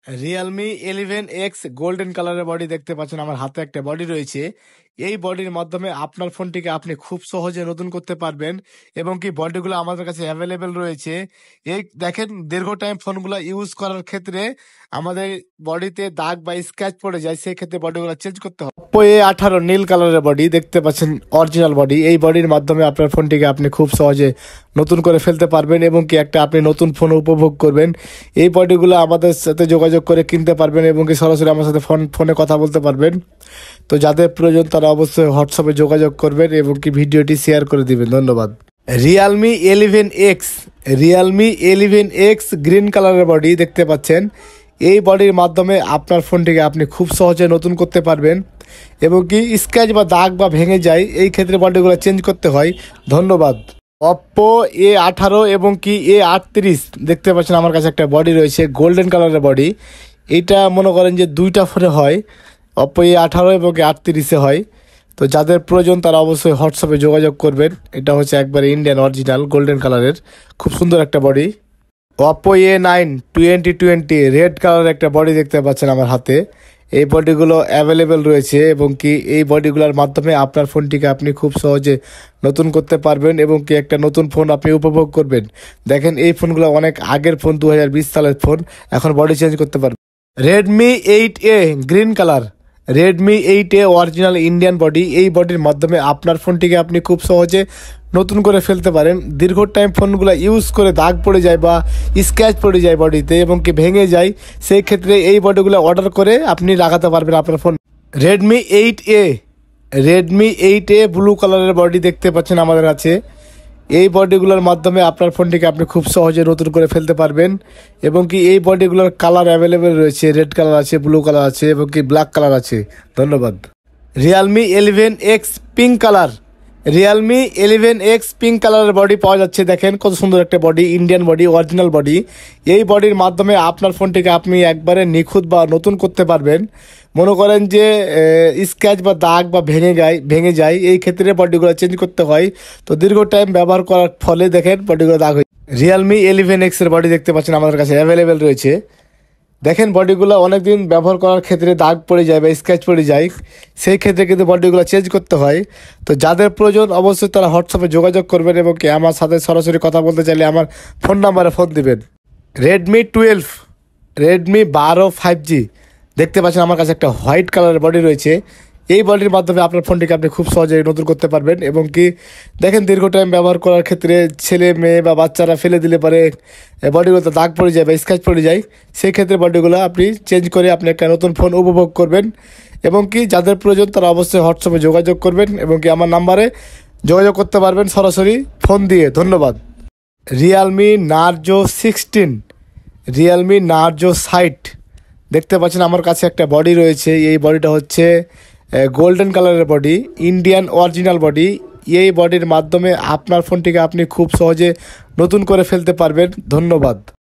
Realme 11X golden কালারের body দেখতে পাচ্ছেন। আমার হাতে একটা বডি রয়েছে। এই বডির মাধ্যমে আপনার ফোনটিকে আপনি খুব সহজে নতুন করতে পারবেন এবং কি বডিগুলো আমাদের কাছে অ্যাভেলেবেল রয়েছে। এই দেখেন, দীর্ঘ টাইম ফোনগুলো ইউজ করার ক্ষেত্রে আমাদের বডিতে দাগ বা স্ক্র্যাচ পড়ে যায়, সেই ক্ষেত্রে বডিগুলো চেঞ্জ করতে হয়। Oppo A18 নীল কালারের বডি দেখতে পাচ্ছেন, অরিজিনাল বডি। এই বডির মাধ্যমে আপনার ফোনটিকে আপনি খুব সহজে নতুন করে ফেলতে পারবেন এবং কি একটা আপনি নতুন ফোন উপভোগ করবেন। এই বডিগুলো আমাদের সাথে যোগাযোগ করে কিনতে পারবেন এবং কি সরাসরি আমার সাথে ফোনে কথা বলতে পারবেন। তো যাদের প্রয়োজন তারা অবশ্যই হোয়াটসঅ্যাপে যোগাযোগ করবেন এবং কি ভিডিওটি শেয়ার করে দিবেন। ধন্যবাদ। রিয়েলমি 11X গ্রিন কালারের বডি দেখতে পাচ্ছেন। এই বডির মাধ্যমে আপনার ফোনটিকে আপনি খুব সহজে নতুন করতে পারবেন এবং কি স্ক্র্যাচ বা দাগ বা ভেঙে যায়, এই ক্ষেত্রে বডিগুলো চেঞ্জ করতে হয়। ধন্যবাদ। Oppo A18 এবং কি A38 দেখতে পাচ্ছেন, আমার কাছে একটা বডি রয়েছে গোল্ডেন কালারের বডি। এইটা মনে করেন যে দুইটা ফোনে হয়, Oppo A18 এবং A38 হয়। তো যাদের প্রয়োজন তারা অবশ্যই হোয়াটসঅ্যাপে যোগাযোগ করবেন। এটা হচ্ছে একবারে ইন্ডিয়ান অরিজিনাল গোল্ডেন কালারের, খুব সুন্দর একটা বডি। Oppo A9 2020 রেড কালারের একটা বডি দেখতে পাচ্ছেন আমার হাতে। এই বডিগুলো অ্যাভেলেবেল রয়েছে এবং কি এই বডিগুলোর মাধ্যমে আপনার ফোনটিকে আপনি খুব সহজে নতুন করতে পারবেন এবং কি একটা নতুন ফোন আপনি উপভোগ করবেন। দেখেন, এই ফোনগুলো অনেক আগের ফোন, 2020 সালের ফোন, এখন বডি চেঞ্জ করতে পারবেন। Redmi 8A original Indian body. এই বডির মাধ্যমে আপনার ফোনটিকে আপনি খুব সহজে নতুন করে ফেলতে পারেন। দীর্ঘ টাইম ফোনগুলো ইউজ করে দাগ পড়ে যায় বা স্ক্র্যাচ পড়ে যায় বডিতে এবং কি ভেঙে যায়, সেই ক্ষেত্রে এই বডিগুলো অর্ডার করে আপনি লাগাতে পারবেন আপনার ফোন। রেডমি 8A ব্লু কালারের বডি দেখতে পাচ্ছেন আমাদের কাছে। এই বডিগুলোর মাধ্যমে আপনার ফোনটিকে আপনি খুব সহজে নতুন করে ফেলতে পারবেন এবং কি এই বডিগুলোর কালার অ্যাভেলেবেল রয়েছে, রেড কালার আছে, ব্লু কালার আছে এবং কি ব্ল্যাক কালার আছে। ধন্যবাদ। রিয়েলমি 11X পিঙ্ক কালারের বডি পাওয়া যাচ্ছে। দেখেন কত সুন্দর একটা body, Indian body, original body. এই বডির মাধ্যমে আপনার ফোনটিকে আপনি একবারে নিখুঁত বা নতুন করতে পারবেন। মনে করেন যে স্ক্র্যাচ বা দাগ বা ভেঙে যায়, এই ক্ষেত্রে বডিগুলো চেঞ্জ করতে হয়। তো দীর্ঘ টাইম ব্যবহার করার ফলে দেখেন বডিগুলো দাগ হয়ে। Realme 11X এর বডি দেখতে পাচ্ছেন আমাদের কাছে অ্যাভেলেবেল রয়েছে। দেখেন, বডিগুলো অনেকদিন ব্যবহার করার ক্ষেত্রে দাগ পড়ে যায় বা স্ক্র্যাচ পড়ে যায়, সেই ক্ষেত্রে কিন্তু বডিগুলো চেঞ্জ করতে হয়। তো যাদের প্রয়োজন অবশ্যই তারা হোয়াটসঅ্যাপে যোগাযোগ করবেন এবং কি আমার সাথে সরাসরি কথা বলতে চাইলে আমার ফোন নাম্বারে ফোন দিবেন। রেডমি 12 5G দেখতে পাচ্ছেন, আমার কাছে একটা হোয়াইট কালারের বডি রয়েছে। এই বডির মাধ্যমে আপনার ফোনটিকে আপনি খুব সহজেই নতুন করতে পারবেন এবং কি দেখেন, দীর্ঘ টাইম ব্যবহার করার ক্ষেত্রে ছেলে মেয়ে বা বাচ্চারা ফেলে দিলে পারে বডিগুলোতে দাগ পড়ে যায় বা স্ক্র্যাচ পড়ে যায়, সেই ক্ষেত্রে বডিগুলো আপনি চেঞ্জ করে আপনি একটা নতুন ফোন উপভোগ করবেন এবং কি যাদের প্রয়োজন তারা অবশ্যই হোয়াটসঅ্যাপে যোগাযোগ করবেন এবং কি আমার নাম্বারে যোগাযোগ করতে পারবেন সরাসরি ফোন দিয়ে। ধন্যবাদ। রিয়েলমি নার্জো 60 দেখতে পাচ্ছেন, আমার কাছে একটা বডি রয়েছে। এই বডিটা হচ্ছে গোল্ডেন কালারের বডি, ইন্ডিয়ান অরিজিনাল বডি। এই বডির মাধ্যমে আপনার ফোনটিকে আপনি খুব সহজে নতুন করে ফেলতে পারবেন। ধন্যবাদ।